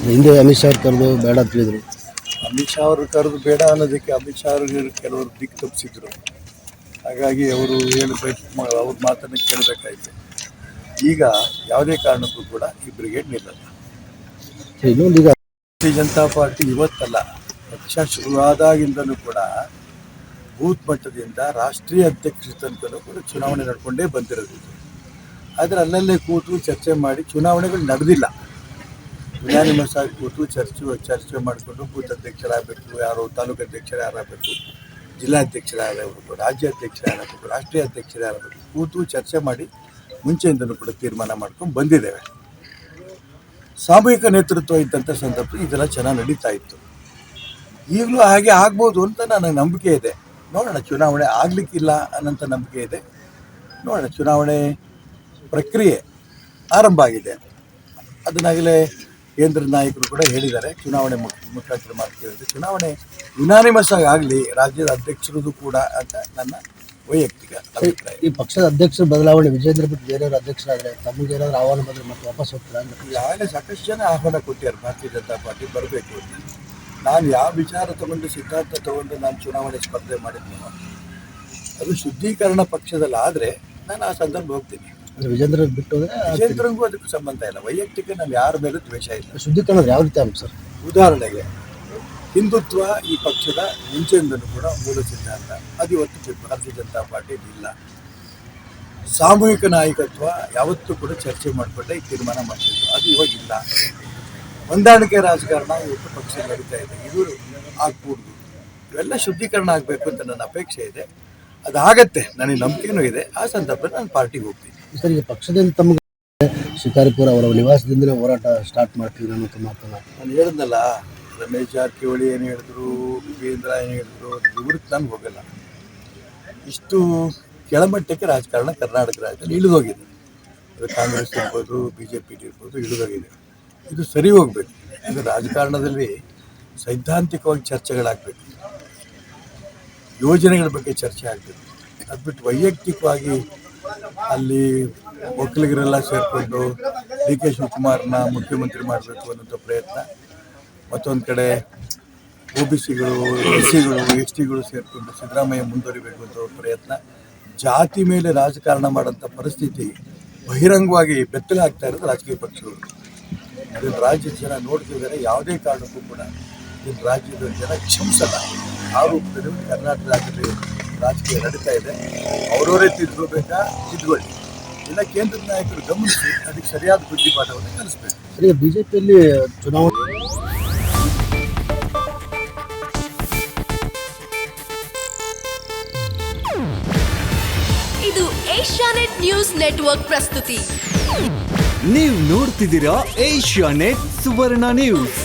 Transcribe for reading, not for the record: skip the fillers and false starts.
ಹಿಂದೆ ಅಮಿತ್ ಶಾ ಅವ್ರು ಕರೆದು ಬೇಡ ಅಂತ ಹೇಳಿದ್ರು. ಅಮಿತ್ ಶಾ ಅವರು ಕರೆದು ಬೇಡ ಅನ್ನೋದಕ್ಕೆ ಅಮಿತ್ ಶಾ ಅವ್ರಿಗೆ ಕೆಲವರು ದಿಕ್ಕು ತಪ್ಪಿಸಿದ್ರು. ಹಾಗಾಗಿ ಅವರು ಅವ್ರ ಮಾತನ್ನು ಕೇಳಬೇಕಾಯಿತು. ಈಗ ಯಾವುದೇ ಕಾರಣಕ್ಕೂ ಕೂಡ ಈ ಬ್ರಿಗೇಡ್ ನಿಲ್ಲಲ್ಲ. ಇನ್ನೊಂದು ಈಗ ಭಾರತೀಯ ಜನತಾ ಪಾರ್ಟಿ ಇವತ್ತಲ್ಲ, ಪಕ್ಷ ಶುರುವಾದಾಗಿಂದಲೂ ಕೂಡ ಬೂತ್ ಮಟ್ಟದಿಂದ ರಾಷ್ಟ್ರೀಯ ಅಧ್ಯಕ್ಷರ ತನಕನೂ ಕೂಡ ಚುನಾವಣೆ ನಡ್ಕೊಂಡೇ ಬಂದಿರೋದು. ಆದರೆ ಅಲ್ಲಲ್ಲೇ ಕೂತು ಚರ್ಚೆ ಮಾಡಿ ಚುನಾವಣೆಗಳು ನಡೆದಿಲ್ಲ. ಯುನಾನಿಮಸ್ ಆಗಿ ಕೂತು ಚರ್ಚೆ ಮಾಡಿಕೊಂಡು ಬೂತ್ ಅಧ್ಯಕ್ಷರಾಗಬೇಕು, ಯಾರು ತಾಲೂಕು ಅಧ್ಯಕ್ಷರು ಯಾರಾಗಬೇಕು, ಜಿಲ್ಲಾಧ್ಯಕ್ಷರಾಗಬೇಕು, ರಾಜ್ಯ ಅಧ್ಯಕ್ಷರಾಗಬೇಕು, ರಾಷ್ಟ್ರೀಯ ಅಧ್ಯಕ್ಷರಾಗಬೇಕು, ಕೂತು ಚರ್ಚೆ ಮಾಡಿ ಮುಂಚೆಯಿಂದಲೂ ಕೂಡ ತೀರ್ಮಾನ ಮಾಡ್ಕೊಂಡು ಬಂದಿದ್ದೇವೆ. ಸಾಮೂಹಿಕ ನೇತೃತ್ವ ಇದ್ದಂಥ ಸಂದರ್ಭ ಇದೆಲ್ಲ ಚೆನ್ನಾಗಿ ನಡೀತಾ ಇತ್ತು. ಈಗಲೂ ಹಾಗೆ ಆಗ್ಬೋದು ಅಂತ ನನಗೆ ನಂಬಿಕೆ ಇದೆ. ನೋಡೋಣ, ಚುನಾವಣೆ ಆಗಲಿಕ್ಕಿಲ್ಲ ಅನ್ನೋಂಥ ನಂಬಿಕೆ ಇದೆ. ನೋಡೋಣ, ಚುನಾವಣೆ ಪ್ರಕ್ರಿಯೆ ಆರಂಭ ಆಗಿದೆ. ಅದನ್ನಾಗಲೇ ಕೇಂದ್ರ ನಾಯಕರು ಕೂಡ ಹೇಳಿದ್ದಾರೆ, ಚುನಾವಣೆ ಮುಖಾಂತರ ಮಾಡ್ತೀವಿ ಅಂತ. ಚುನಾವಣೆ ಯುನಾನಿಮಸ್ ಆಗಲಿ ರಾಜ್ಯದ ಅಧ್ಯಕ್ಷರದು ಕೂಡ ಅಂತ ನನ್ನ ವೈಯಕ್ತಿಕ ಅಭಿಪ್ರಾಯ. ಈ ಪಕ್ಷದ ಅಧ್ಯಕ್ಷರ ಬದಲಾವಣೆ ವಿಜೇಂದ್ರ ಬಿಟ್ಟು ಬೇರೆಯವರು ಅಧ್ಯಕ್ಷರಾದರೆ ತಮಗೆ ಏನಾದರೂ ಆಹ್ವಾನ ಬಂದರೆ ಮತ್ತೆ ವಾಪಸ್ ಹೋಗ್ತಾರೆ ಅಂತ ಈಗಾಗಲೇ ಸಾಕಷ್ಟು ಜನ ಆಹ್ವಾನ ಕೊಟ್ಟಿದ್ದಾರೆ ಭಾರತೀಯ ಜನತಾ ಪಾರ್ಟಿ ಬರಬೇಕು ಅಂತ. ನಾನು ಯಾವ ವಿಚಾರ ತಗೊಂಡು ಸಿದ್ಧಾಂತ ತಗೊಂಡು ನಾನು ಚುನಾವಣೆ ಸ್ಪರ್ಧೆ ಮಾಡಿದ್ನೋ ಅದು ಶುದ್ಧೀಕರಣ ಪಕ್ಷದಲ್ಲಿ ಆದರೆ ನಾನು ಆ ಸಂದರ್ಭ ಹೋಗ್ತೀನಿ. ವಿಜೇಂದ್ರ ಬಿಟ್ಟು ವಿಜೇಂದ್ರಂಗೂ ಅದಕ್ಕೂ ಸಂಬಂಧ ಇಲ್ಲ. ವೈಯಕ್ತಿಕ ನಾನು ಯಾರ ಮೇಲೂ ದ್ವೇಷ ಇಲ್ಲ. ಶುದ್ಧೀಕರಣ ಯಾವ ರೀತಿ ಆಗುತ್ತೆ ಸರ್? ಉದಾಹರಣೆಗೆ ಹಿಂದುತ್ವ ಈ ಪಕ್ಷದ ಮುಂಚೆಯಿಂದಲೂ ಕೂಡ ಮೂಲ ಸಿದ್ಧಾಂತ. ಅದು ಇವತ್ತು ಭಾರತೀಯ ಜನತಾ ಪಾರ್ಟಿ ಇಲ್ಲ. ಸಾಮೂಹಿಕ ನಾಯಕತ್ವ ಯಾವತ್ತೂ ಕೂಡ ಚರ್ಚೆ ಮಾಡಿಕೊಂಡೆ ತೀರ್ಮಾನ ಮಾಡ್ತಿದ್ರು, ಅದು ಇವಾಗಿಲ್ಲ. ಹೊಂದಾಣಿಕೆ ರಾಜಕಾರಣ ಇವತ್ತು ಪಕ್ಷ ನಡೀತಾ ಇದೆ, ಇದು ಆಗ್ಕೂಡ್ದು. ಇವೆಲ್ಲ ಶುದ್ಧೀಕರಣ ಆಗಬೇಕು ಅಂತ ನನ್ನ ಅಪೇಕ್ಷೆ ಇದೆ. ಅದಾಗತ್ತೆ, ನನಗೆ ನಂಬಿಕೆನೂ ಇದೆ. ಆ ಸಂದರ್ಭದಲ್ಲಿ ನಾನು ಪಾರ್ಟಿಗೆ ಹೋಗ್ತೀನಿ. ಸರ್, ಈಗ ಪಕ್ಷದಿಂದ ತಮಗೆ ಶಿಕಾರಿಪುರ ಅವರ ನಿವಾಸದಿಂದಲೇ ಹೋರಾಟ ಸ್ಟಾರ್ಟ್ ಮಾಡ್ತೀವಿ ಅನ್ನೋ ಮಾತನ್ನು ನಾನು ಹೇಳಿದ್ನಲ್ಲ, ರಮೇಶ್ ಜಾರಕಿಹೊಳಿ ಏನು ಹೇಳಿದ್ರು, ವಿಜೇಂದ್ರ ಏನು ಹೇಳಿದ್ರು, ವಿವರಕ್ಕೆ ನಾನು ಹೋಗಲ್ಲ. ಇಷ್ಟು ಕೆಳಮಟ್ಟಕ್ಕೆ ರಾಜಕಾರಣ ಕರ್ನಾಟಕ ರಾಜ್ಯದಲ್ಲಿ ಇಳಿದೋಗಿದೆ. ಅದು ಕಾಂಗ್ರೆಸ್ ಇರ್ಬೋದು, BJP ಇರ್ಬೋದು, ಇಳಿದೋಗಿದೆ. ಇದು ಸರಿ ಹೋಗಬೇಕು. ಇದು ರಾಜಕಾರಣದಲ್ಲಿ ಸೈದ್ಧಾಂತಿಕವಾಗಿ ಚರ್ಚೆಗಳಾಗಬೇಕು, ಯೋಜನೆಗಳ ಬಗ್ಗೆ ಚರ್ಚೆ ಆಗಬೇಕು. ಅದು ಬಿಟ್ಟು ವೈಯಕ್ತಿಕವಾಗಿ ಅಲ್ಲಿ ಒಕ್ಕಲಿಗರೆಲ್ಲ ಸೇರಿಕೊಂಡು DK ಶಿವಕುಮಾರ್ನ ಮುಖ್ಯಮಂತ್ರಿ ಮಾಡಬೇಕು ಅನ್ನೋಂಥ ಪ್ರಯತ್ನ, ಮತ್ತೊಂದು ಕಡೆ OBCಗಳು, SCಗಳು, STಗಳು ಸೇರಿಕೊಂಡು ಸಿದ್ದರಾಮಯ್ಯ ಮುಂದುವರಿಬೇಕು ಅಂತ ಪ್ರಯತ್ನ, ಜಾತಿ ಮೇಲೆ ರಾಜಕಾರಣ ಮಾಡೋಂಥ ಪರಿಸ್ಥಿತಿ ಬಹಿರಂಗವಾಗಿ ಬೆತ್ತಲೆ ಆಗ್ತಾ ಇರೋದು ರಾಜಕೀಯ ಪಕ್ಷಗಳು. ಅದನ್ನು ರಾಜ್ಯದ ಜನ ನೋಡ್ತಿದ್ದಾರೆ. ಯಾವುದೇ ಕಾರಣಕ್ಕೂ ಕೂಡ ಇದನ್ನು ರಾಜ್ಯದ ಜನ ಕ್ಷಮಿಸಲ್ಲ. ಆ ರೂಪದಲ್ಲಿ ಕರ್ನಾಟಕ ರಾಜ್ಯದಲ್ಲಿ ರಾಜಕೀಯ ನಡೀತಾ ಇದೆ. ಅವರವರೇ ತಿದ್ದುಕೋಬೇಕಾ, ತಿದ್ದುಕೊಳ್ಳಿ. ಇಲ್ಲ ಕೇಂದ್ರದ ನಾಯಕರು ಗಮನಿಸಿ ಅದಕ್ಕೆ ಸರಿಯಾದ ಬುದ್ಧಿಪಾಠವನ್ನು ಕಲಿಸ್ಬೇಕು. ಸರಿ, BJPಯಲ್ಲಿ ಚುನಾವಣೆ ಇದು ಏಷ್ಯಾನೆಟ್ ನ್ಯೂಸ್ ನೆಟ್ವರ್ಕ್ ಪ್ರಸ್ತುತಿ. ನೀವು ನೋಡ್ತಿದ್ದೀರಾ ಏಷ್ಯಾನೆಟ್ ಸುವರ್ಣ ನ್ಯೂಸ್.